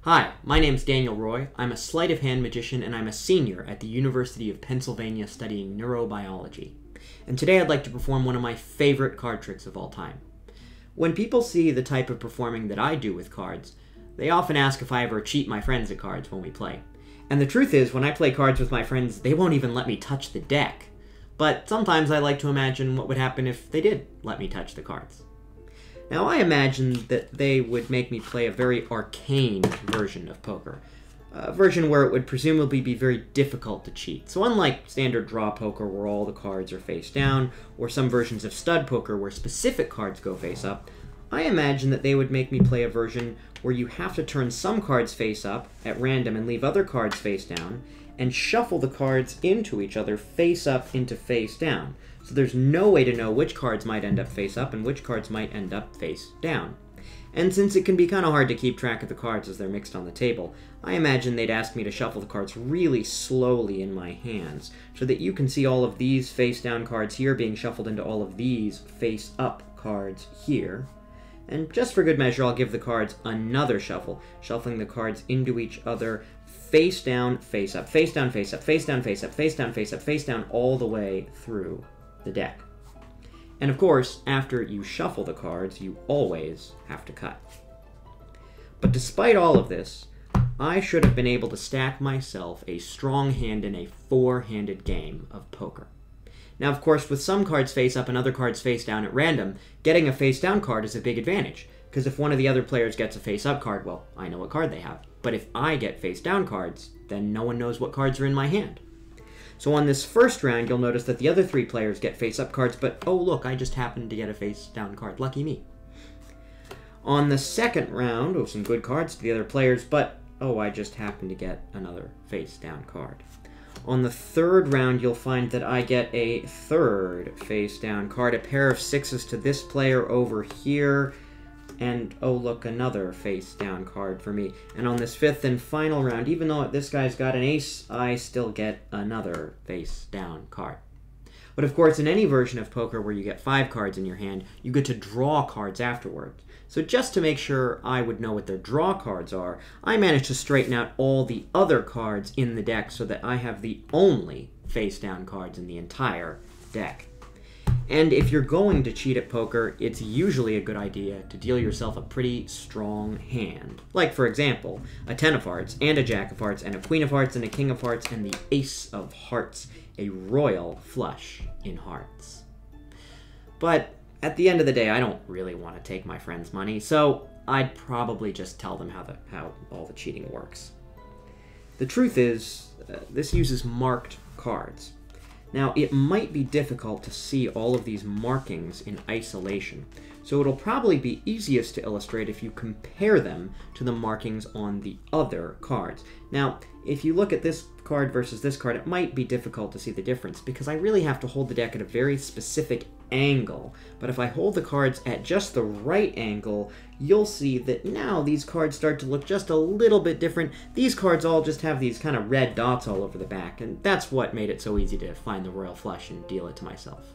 Hi, my name's Daniel Roy. I'm a sleight of hand magician and I'm a senior at the University of Pennsylvania studying neurobiology. And today I'd like to perform one of my favorite card tricks of all time. When people see the type of performing that I do with cards, they often ask if I ever cheat my friends at cards when we play. And the truth is, when I play cards with my friends, they won't even let me touch the deck. But sometimes I like to imagine what would happen if they did let me touch the cards. Now, I imagined that they would make me play a very arcane version of poker. A version where it would presumably be very difficult to cheat. So unlike standard draw poker where all the cards are face down, or some versions of stud poker where specific cards go face up, I imagine that they would make me play a version where you have to turn some cards face up at random and leave other cards face down, and shuffle the cards into each other face up into face down. So there's no way to know which cards might end up face up and which cards might end up face down. And since it can be kind of hard to keep track of the cards as they're mixed on the table, I imagine they'd ask me to shuffle the cards really slowly in my hands, so that you can see all of these face down cards here being shuffled into all of these face up cards here. And just for good measure, I'll give the cards another shuffle, shuffling the cards into each other face down, face up, face down, face up, face down, face up, face down, face up, face down, all the way through the deck. And of course, after you shuffle the cards, you always have to cut. But despite all of this, I should have been able to stack myself a strong hand in a four-handed game of poker. Now, of course, with some cards face up and other cards face down at random, getting a face down card is a big advantage, because if one of the other players gets a face up card, well, I know what card they have. But if I get face down cards, then no one knows what cards are in my hand. So on this first round, you'll notice that the other three players get face-up cards, but oh look, I just happened to get a face-down card. Lucky me. On the second round, oh, some good cards to the other players, but oh, I just happened to get another face-down card. On the third round, you'll find that I get a third face-down card, a pair of sixes to this player over here, and oh look, another face-down card for me. And on this fifth and final round, even though this guy's got an ace, I still get another face-down card. But of course, in any version of poker where you get 5 cards in your hand, you get to draw cards afterwards. So just to make sure I would know what their draw cards are, I managed to straighten out all the other cards in the deck so that I have the only face-down cards in the entire deck. And if you're going to cheat at poker, it's usually a good idea to deal yourself a pretty strong hand. Like, for example, a 10 of hearts, and a jack of hearts, and a queen of hearts, and a king of hearts, and the ace of hearts, a royal flush in hearts. But at the end of the day, I don't really want to take my friends' money, so I'd probably just tell them how all the cheating works. The truth is, this uses marked cards. Now, it might be difficult to see all of these markings in isolation, so it'll probably be easiest to illustrate if you compare them to the markings on the other cards. Now, if you look at this card versus this card, it might be difficult to see the difference, because I really have to hold the deck at a very specific angle. But if I hold the cards at just the right angle, you'll see that now these cards start to look just a little bit different. These cards all just have these kind of red dots all over the back, and that's what made it so easy to find the royal flush and deal it to myself.